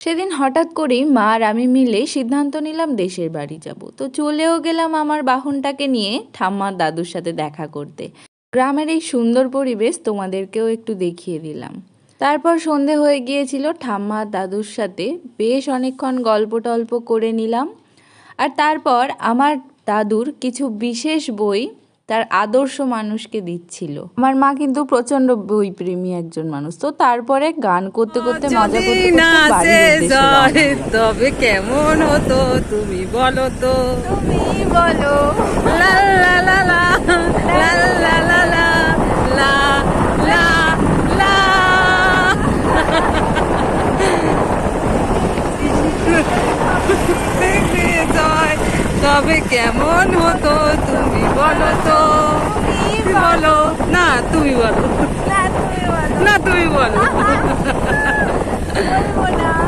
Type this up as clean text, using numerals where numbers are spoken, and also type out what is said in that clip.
সেদিন হঠাৎ করেই মা আর আমি মিলে সিদ্ধান্ত নিলাম দেশের বাড়ি যাব। তো চলেও গেলাম আমার বাহনটাকে নিয়ে ঠাম্মা দাদুর সাথে দেখা করতে। গ্রামের এই সুন্দর পরিবেশ তোমাদেরকেও একটু দেখিয়ে দিলাম। তারপর সন্ধে হয়ে গিয়েছিল, ঠাম্মা দাদুর সাথে বেশ অনেকক্ষণ গল্প টল্প করে নিলাম। আর তারপর আমার দাদুর কিছু বিশেষ বই তার আদর্শ মানুষকে দিচ্ছিল। আমার মা কিন্তু প্রচন্ড বই প্রেমী একজন মানুষ, তো তারপরে গান করতে করতে মজা করতে করতে বাড়ির উদ্দেশ্যে রওনা হলাম। তবে কেমন হতো তুমি বলো তো, তুমি বলো। লা লা লা লা লা লা লা লা লা লা লা। তবে কেমন হতো তুমি বলো তো, বলো না তুমি বলো, না তুমি বলো।